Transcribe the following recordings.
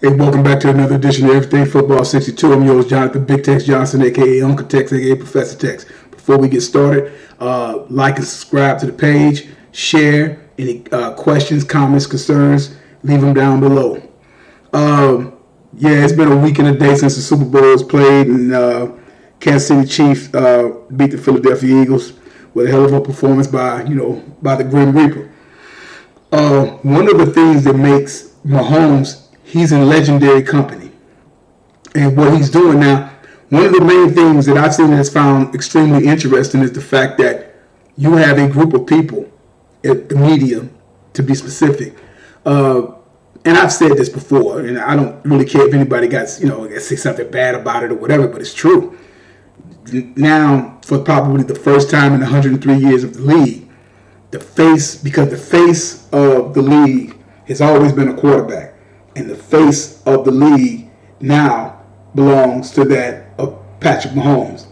Hey, welcome back to another edition of Everything Football 62. I'm yours, Jonathan Big Tex Johnson, a.k.a. Uncle Tex, a.k.a. Professor Tex. Before we get started, like and subscribe to the page, share any questions, comments, concerns, leave them down below. It's been a week and a day since the Super Bowl was played, and Kansas City Chiefs beat the Philadelphia Eagles with a hell of a performance by the Grim Reaper. One of the things that makes Mahomes, he's in legendary company. And what he's doing now, one of the main things that I've seen that's found extremely interesting is the fact that you have a group of people, the media, to be specific. And I've said this before, and I don't really care if anybody got say something bad about it or whatever, but it's true. Now, for probably the first time in 103 years of the league, because the face of the league has always been a quarterback. And the face of the league now belongs to that of Patrick Mahomes,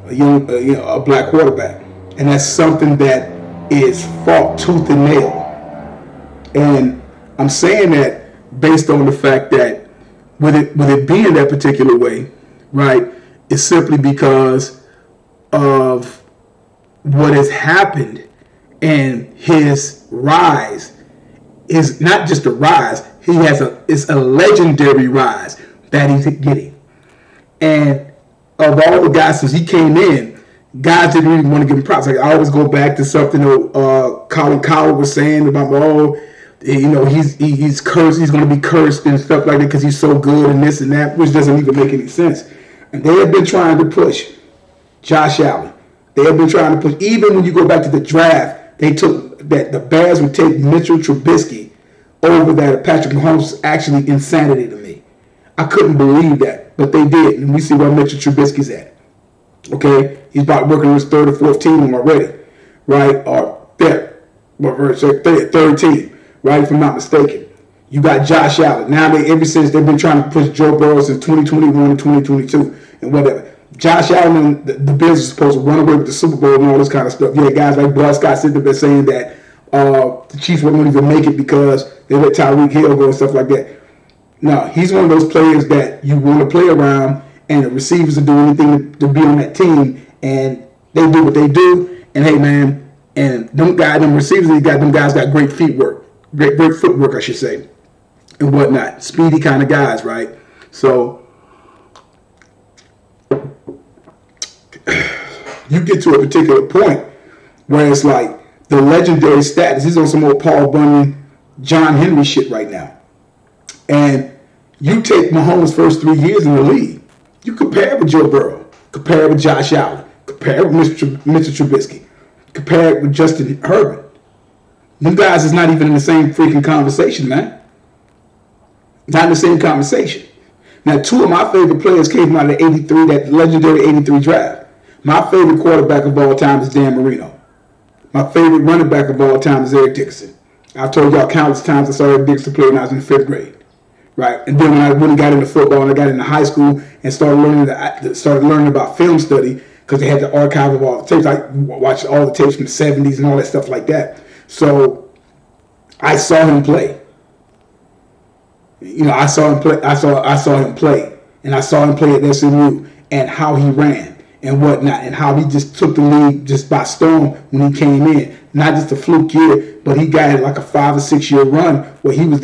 a black quarterback, and that's something that is fought tooth and nail. And I'm saying that based on the fact that with it being that particular way, right? It's simply because of what has happened, and his rise is not just a rise. It's a legendary rise that he's getting. And of all the guys since he came in, guys didn't really want to give him props. Like, I always go back to something Colin Cowherd was saying about, he's cursed, he's going to be cursed and stuff like that because he's so good and this and that, which doesn't even make any sense. And they have been trying to push Josh Allen. They have been trying to push, even when you go back to the draft, they took that the Bears would take Mitchell Trubisky over that Patrick Mahomes. Actually insanity to me. I couldn't believe that, but they did, and we see where Mitchell Trubisky's at. Okay, he's about working on his third or fourth team already, right? Or third team, right? If I'm not mistaken. You got Josh Allen. Now ever since they've been trying to push Joe Burrow since 2021 and 2022 and whatever. Josh Allen and the Bills are supposed to run away with the Super Bowl and all this kind of stuff. Yeah, guys like Bud Scott sitting there saying that the Chiefs wouldn't even make it because they let Tyreek Hill go and stuff like that. No, he's one of those players that you want to play around, and the receivers will do anything to be on that team, and they do what they do. And hey, man, and them receivers, them guys got great great footwork, I should say, and whatnot. Speedy kind of guys, right? So you get to a particular point where it's like the legendary status. He's on some old Paul Bunyan, John Henry shit right now. And you take Mahomes' first 3 years in the league, you compare it with Joe Burrow, compare it with Josh Allen, compare it with Mitchell Trubisky, compare it with Justin Herbert. Them guys is not even in the same freaking conversation, man. Not in the same conversation. Now, two of my favorite players came out of that legendary 83 draft. My favorite quarterback of all time is Dan Marino. My favorite running back of all time is Eric Dickerson. I've told y'all countless times I saw Eric Dickerson play when I was in 5th grade. Right? And then when I really got into football and I got into high school and started learning about film study, because they had the archive of all the tapes. I watched all the tapes from the 70s and all that stuff like that. So I saw him play. I saw him play. I saw him play. And I saw him play at SMU and how he ran and whatnot, and how he just took the league just by storm when he came in. Not just a fluke year, but he got like a 5 or 6 year run where he was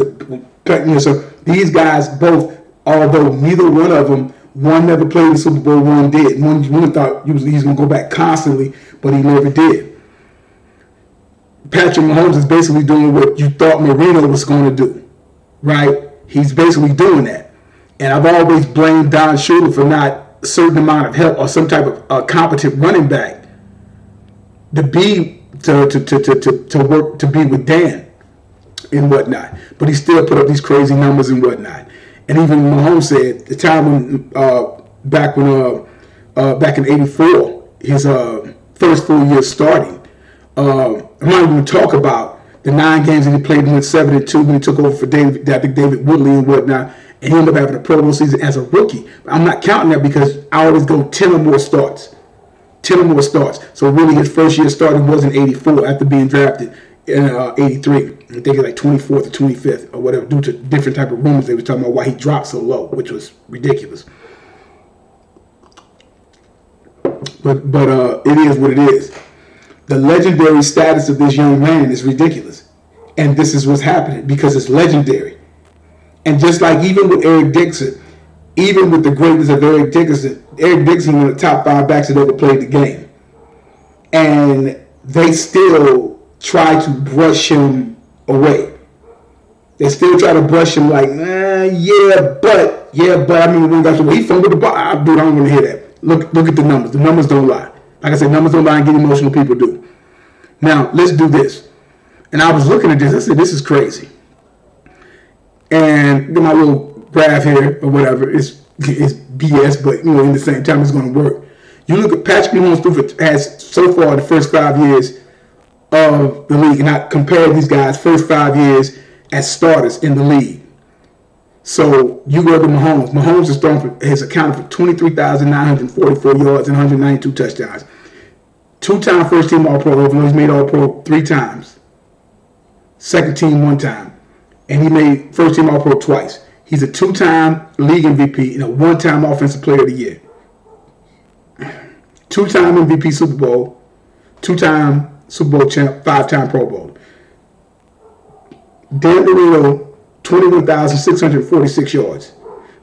so these guys both, although neither one of them, one never played in the Super Bowl, one did. One thought he was going to go back constantly, but he never did. Patrick Mahomes is basically doing what you thought Marino was going to do, right? He's basically doing that. And I've always blamed Don Shula for not a certain amount of help or some type of competent running back to be with Dan and whatnot. But he still put up these crazy numbers and whatnot. And even Mahomes said the time when back in '84, his first full year starting. I'm not even going to talk about the 9 games that he played and went 7-2 when he took over for David Woodley and whatnot. And he ended up having a Pro Bowl season as a rookie. I'm not counting that because I always go 10 or more starts. 10 or more starts. So really his first year starting was in '84 after being drafted in 83. I think it's like 24th or 25th or whatever, due to different type of rumors they were talking about why he dropped so low, which was ridiculous. But it is what it is. The legendary status of this young man is ridiculous. And this is what's happening because it's legendary. And just like even with Eric Dixon, even with the greatness of Eric Dickerson was one of the top 5 backs that ever played the game. And they still try to brush him away. They still try to brush him like, but I mean, when that's where he fumbled the ball. I don't want to hear that. Look at the numbers. The numbers don't lie. Like I said, numbers don't lie and get emotional people do. Now, let's do this. And I was looking at this. I said, this is crazy. And my little graph here or whatever is BS, but in the same time it's going to work. You look at Patrick Mahomes has so far the first 5 years of the league, and I compare these guys' first 5 years as starters in the league. So you go to Mahomes. Mahomes has accounted for 23,944 yards and 192 touchdowns. 2-time first team All-Pro, even though he's made All-Pro 3 times. Second team 1 time. And he made first team All-Pro twice. He's a 2-time league MVP and a 1-time Offensive Player of the Year. 2-time MVP Super Bowl, 2-time Super Bowl champ, 5-time Pro Bowl. Dan Marino, 21,646 yards.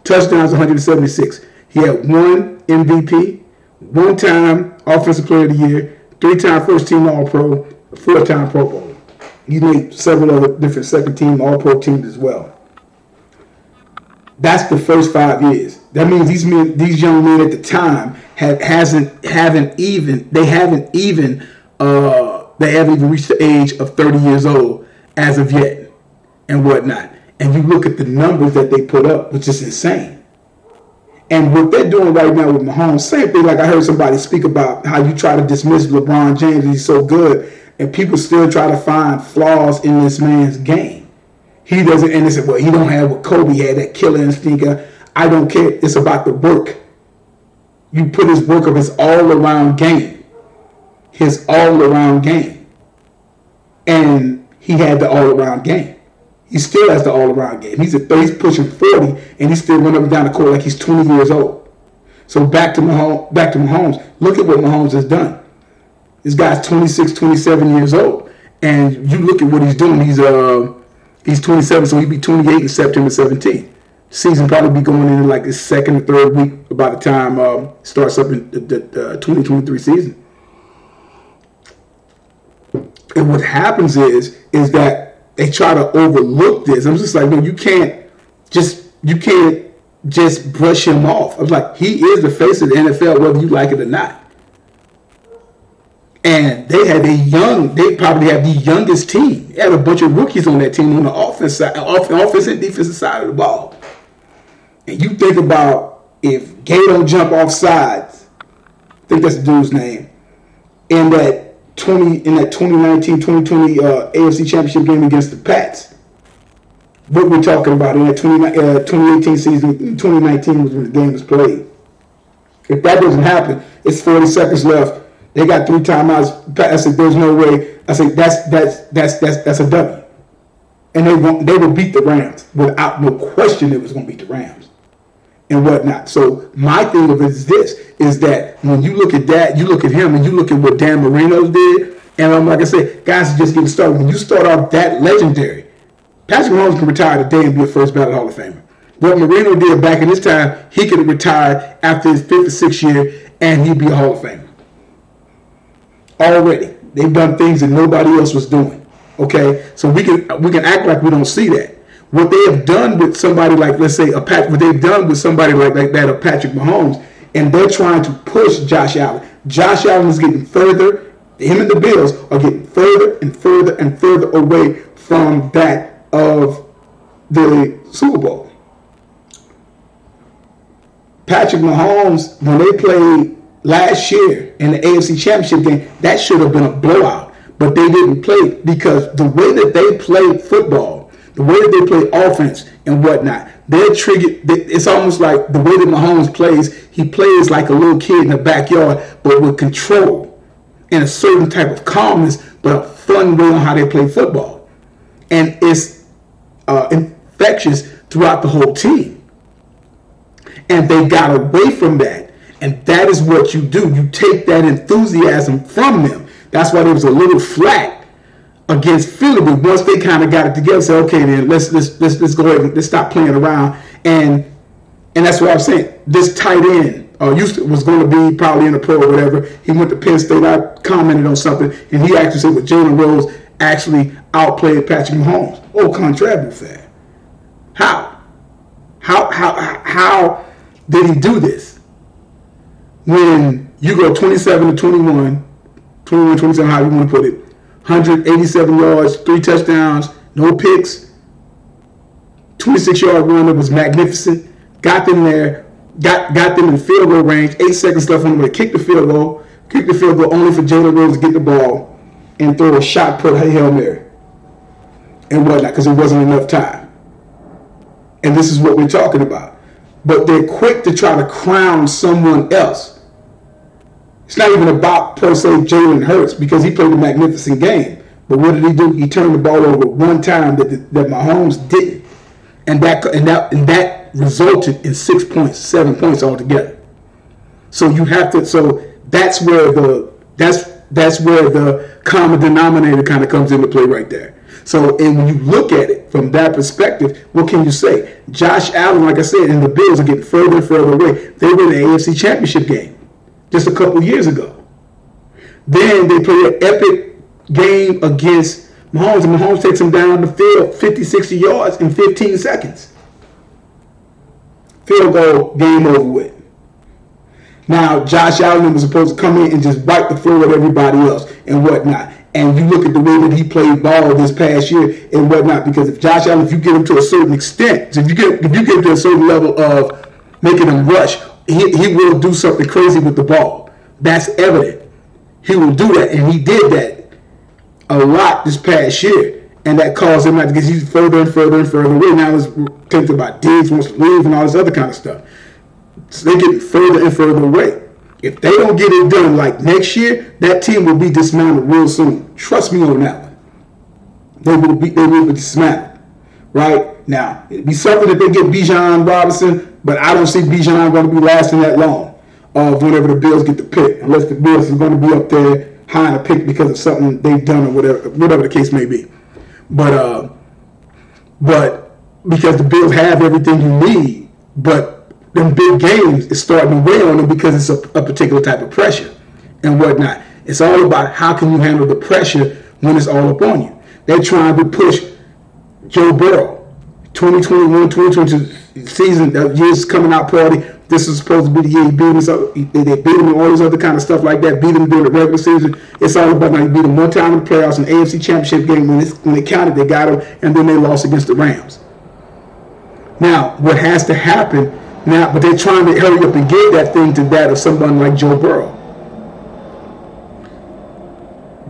Touchdowns, 176. He had 1 MVP, 1-time Offensive Player of the Year, 3-time first team All-Pro, 4-time Pro Bowl. He made several other different second team All-Pro teams as well. That's the first 5 years. That means these young men at the time haven't even reached the age of 30 years old as of yet and whatnot. And you look at the numbers that they put up, which is insane. And what they're doing right now with Mahomes, same thing like I heard somebody speak about how you try to dismiss LeBron James, he's so good, and people still try to find flaws in this man's game. He doesn't, and they said, well, he don't have what Kobe had, that killer instinct. I don't care. It's about the work. You put his work of his all-around game. His all-around game. And he had the all-around game. He still has the all-around game. He's pushing 40, and he's still running up and down the court like he's 20 years old. So back to Mahomes. Look at what Mahomes has done. This guy's 26, 27 years old. And you look at what he's doing. He's 27, so he'll be 28 in September 17th. Season probably be going in like the second or third week by the time starts up in the 2023 season. And what happens is that they try to overlook this. I'm just like, no, you can't just brush him off. I was like, he is the face of the NFL, whether you like it or not. And they probably have the youngest team. They had a bunch of rookies on that team on the offense and defensive side of the ball. And you think about if Gay don't jump off sides, I think that's the dude's name, in that 2019-2020 AFC Championship game against the Pats. What we're talking about in that 2018 season, 2019 was when the game was played. If that doesn't happen, it's 40 seconds left. They got 3 timeouts. I said, there's no way. I said, that's a W. And they will beat the Rams without no question. It was going to beat the Rams and whatnot. So my thing of it is this: is that when you look at that, you look at him, and you look at what Dan Marino did, and like I said, guys are just getting started. When you start off that legendary, Patrick Mahomes can retire today and be a first ballot Hall of Famer. What Marino did back in his time, he could have retired after his 5th or 6th year, and he'd be a Hall of Famer. Already, they've done things that nobody else was doing. Okay, so we can act like we don't see that. What they have done with somebody like, let's say, what they've done with somebody like that of Patrick Mahomes, and they're trying to push Josh Allen. Josh Allen is getting further. Him and the Bills are getting further and further and further away from that of the Super Bowl. Patrick Mahomes, when they played last year in the AFC Championship game, that should have been a blowout. But they didn't play because the way that they played football, the way that they play offense and whatnot, they're triggered. It's almost like the way that Mahomes plays, he plays like a little kid in the backyard, but with control. and a certain type of calmness, but a fun way on how they play football. And it's infectious throughout the whole team. And they got away from that. And that is what you do. You take that enthusiasm from them. That's why there was a little flack against Philly. But once they kind of got it together, say, okay, then let's go ahead and let's stop playing around. And that's what I'm saying. This tight end was going to be probably in the pro or whatever. He went to Penn State. I commented on something, and he actually said, well, Jalen Rose actually outplayed Patrick Mahomes. Au contraire, fan. How did he do this? When you go 27 to 21, 27, how you want to put it, 187 yards, 3 touchdowns, no picks, 26-yard run that was magnificent, got them there, got them in field goal range, 8 seconds left on them to kick the field goal only for Jalen Rose to get the ball and throw a shot put Hail Mary and whatnot because it wasn't enough time. And this is what we're talking about. But they're quick to try to crown someone else. It's not even about, per se, Jalen Hurts because he played a magnificent game. But what did he do? He turned the ball over one time that Mahomes didn't. And that resulted in 6 points, 7 points altogether. So you have to. So that's where the common denominator kind of comes into play right there. So, and when you look at it from that perspective, what can you say? Josh Allen, like I said, and the Bills are getting further and further away. They were in the AFC Championship game just a couple years ago. Then they played an epic game against Mahomes, and Mahomes takes him down the field 50, 60 yards in 15 seconds. Field goal, game over with. Now, Josh Allen was supposed to come in and just wipe the floor with everybody else and whatnot. And you look at the way that he played ball this past year and whatnot, because if Josh Allen, if you get him to a certain extent, so if you get him to a certain level of making him rush, he will do something crazy with the ball. That's evident. He will do that, and he did that a lot this past year, and that caused him not to get he's further and further and further away. Now it's thinking about Diggs wants to leave and all this other kind of stuff. So they get further and further away. If they don't get it done like next year, that team will be dismantled real soon. Trust me on that one. They will be dismantled. Right? Now, it'd be something that they get Bijan Robinson, but I don't see Bijan going to be lasting that long whenever the Bills get the pick, unless the Bills is going to be up there high in a pick because of something they've done or whatever the case may be. But because the Bills have everything you need, but them big games is starting to weigh on them because it's a particular type of pressure and whatnot. It's all about how can you handle the pressure when it's all upon you. They're trying to push Joe Burrow. 2021, 2022 season, year's coming out party. This is supposed to be the year he beat him. So they beat him and all this other kind of stuff like that. Beat him during the regular season. It's all about now. You beat him one time in the playoffs, an AFC Championship game. When they counted, they got him, and then they lost against the Rams. Now, what has to happen now? But they're trying to hurry up and give that thing to that of somebody like Joe Burrow.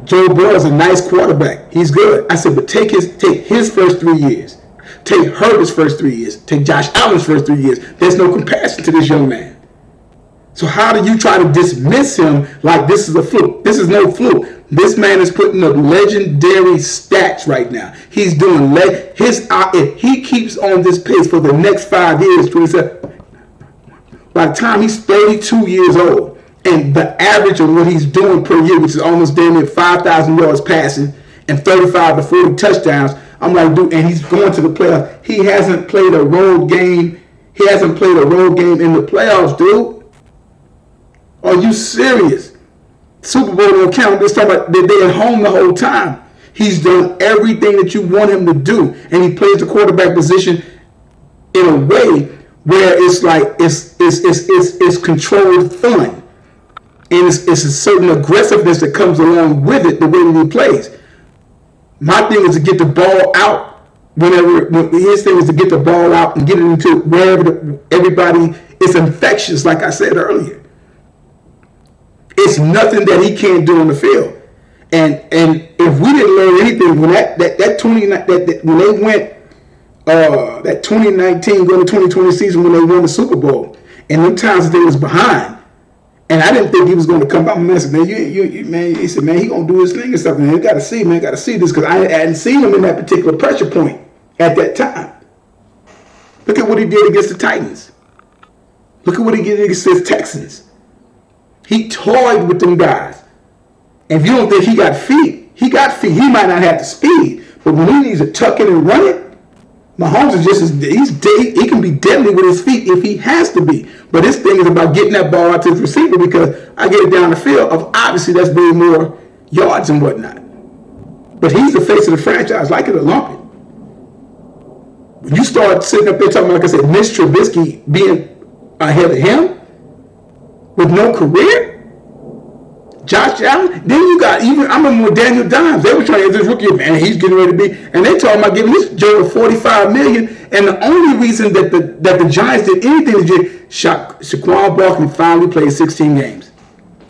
Joe Burrow is a nice quarterback. He's good. I said, but take his first 3 years. Take Herbert's first 3 years. Take Josh Allen's first 3 years. There's no comparison to this young man. So how do you try to dismiss him like this is a fluke? This is no fluke. This man is putting up legendary stats right now. He's doing if he keeps on this pace for the next 5 years, 27, by the time he's 32 years old, and the average of what he's doing per year, which is almost damn near 5,000 yards passing and 35 to 40 touchdowns, I'm like, dude, and he's going to the playoffs. He hasn't played a road game. He hasn't played a road game in the playoffs, dude. Are you serious? Super Bowl don't count. This talking about they're at home the whole time. He's done everything that you want him to do, and he plays the quarterback position in a way where it's like it's controlled fun, and it's a certain aggressiveness that comes along with it. The way that he plays. My thing is to get the ball out his thing is to get the ball out and get it into wherever everybody is infectious, like I said earlier. It's nothing that he can't do on the field. And if we didn't learn anything when that 2019 going to 2020 season when they won the Super Bowl, and them times that they was behind, And I didn't think he was going to come by. Man, I said, man, man, he said, man, he going to do his thing and stuff. Man, you got to see, man, got to see this because I hadn't seen him in that particular pressure point at that time. Look at what he did against the Titans. Look at what he did against the Texans. He toyed with them guys. And if you don't think he got feet, he got feet. He might not have the speed, but when he needs to tuck it and run it, Mahomes is just he can be deadly with his feet if he has to be. But this thing is about getting that ball out to the receiver because I get it down the field. Obviously, that's being more yards and whatnot. But he's the face of the franchise, like it or lump it. When you start sitting up there talking about, like I said, Mitch Trubisky being ahead of him with no career, Josh Allen, then you got even, I remember with Daniel Dimes, they were trying to get this rookie, man, he's getting ready to be, and they talking about giving this Joe $45 million, and the only reason that the Giants did anything to Saquon Barkley finally played 16 games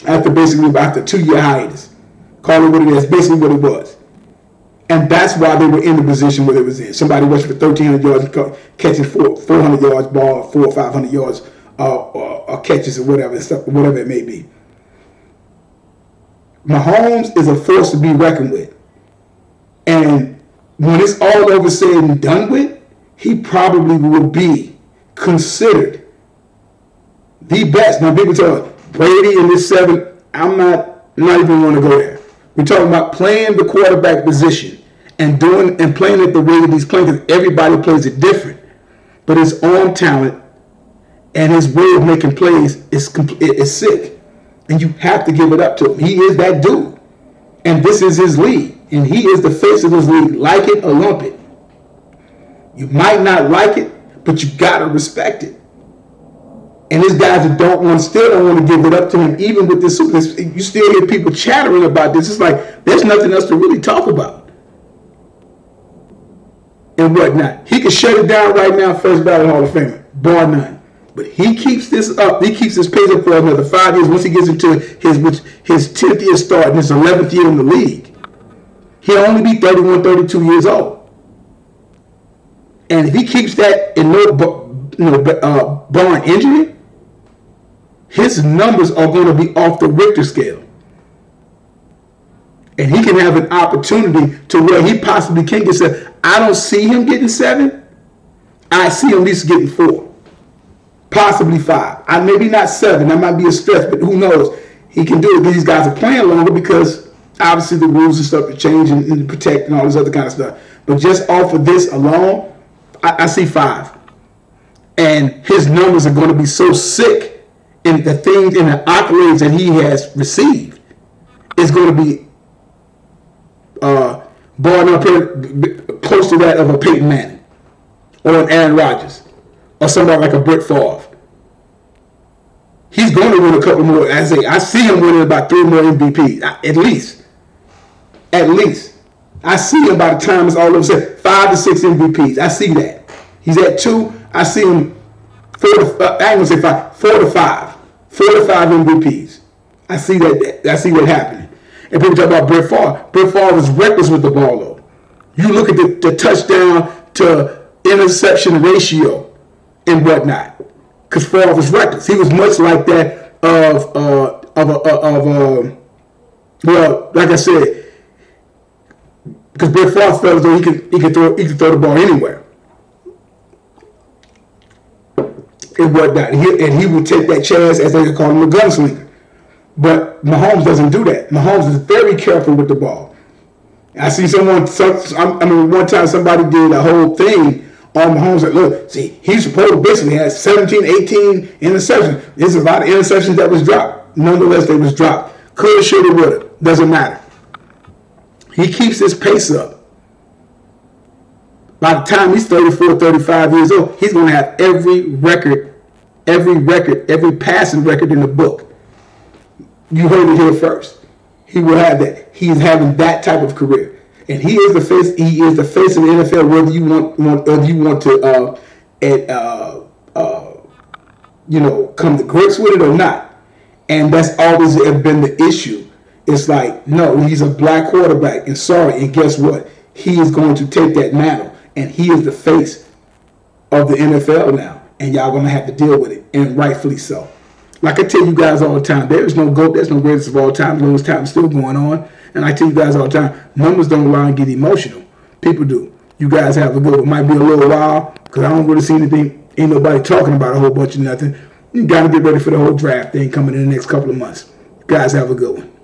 after 2-year hiatus. Call it what it is, basically what it was. And that's why they were in the position where they was in. Somebody rushing for 1,300 yards, catching 400 yards ball, 400 or 500 yards or catches or whatever it may be. Mahomes is a force to be reckoned with. And when it's all over said and done with, he probably will be considered the best. Now people tell Brady in this 7, I'm not even going to go there. We're talking about playing the quarterback position and playing it the way that he's playing because everybody plays it different. But his arm talent and his way of making plays is sick. And you have to give it up to him. He is that dude. And this is his league. And he is the face of his league. Like it or lump it. You might not like it, but you got to respect it. And there's guys that still don't want to give it up to him. Even with this, you still hear people chattering about this. It's like, there's nothing else to really talk about. And whatnot. He can shut it down right now, first ballot Hall of Famer. Bar none. But he keeps this up. He keeps this pace up for another 5 years. Once he gets into his 10th year start and his 11th year in the league, he'll only be 31, 32 years old. And if he keeps that in barring injury, his numbers are going to be off the Richter scale. And he can have an opportunity to where he possibly can get 7. I don't see him getting 7. I see him at least getting 4. Possibly 5. Maybe not 7. That might be a stretch, but who knows? He can do it because these guys are playing longer because obviously the rules and stuff are changing and protect and all this other kind of stuff. But just off of this alone, I see 5. And his numbers are going to be so sick in the things and the accolades that he has received. It's going to be born up here close to that of a Peyton Manning or an Aaron Rodgers. Or somebody like a Brett Favre. He's going to win a couple more. I see him winning about 3 more MVPs. At least. I see him by the time it's all over said 5 to 6 MVPs. I see that. He's at 2. I see him 4 to 5. I ain't gonna say 5. 4 to 5. 4 to 5 MVPs. I see that happening. And people talk about Brett Favre. Brett Favre was reckless with the ball though. You look at the touchdown to interception ratio and whatnot, because Favre was reckless. He was much like that well, like I said, because Brett Favre felt as though he could throw the ball anywhere and whatnot. And he would take that chance, as they could call him, a gunslinger. But Mahomes doesn't do that. Mahomes is very careful with the ball. I see one time somebody did a whole thing on Mahomes. Like, look, see, he's supposed to basically have 17, 18 interceptions. There's a lot of interceptions that was dropped. Nonetheless, they was dropped. Coulda, shoulda, woulda. Doesn't matter. He keeps his pace up. By the time he's 34, 35 years old, he's going to have every passing record in the book. You heard it here first. He will have that. He is having that type of career. And he is the face. He is the face of the NFL. Whether you want to, come to grips with it or not. And that's always been the issue. It's like, no, he's a black quarterback, and sorry, and guess what? He is going to take that mantle, and he is the face of the NFL now, and y'all gonna have to deal with it, and rightfully so. Like I tell you guys all the time, there is no GOAT, there's no greatest of all time, as long as time is still going on. And I tell you guys all the time, numbers don't lie and get emotional. People do. You guys have a good one. Might be a little while, because I don't really see anything, ain't nobody talking about a whole bunch of nothing. You got to get ready for the whole draft thing coming in the next couple of months. You guys have a good one.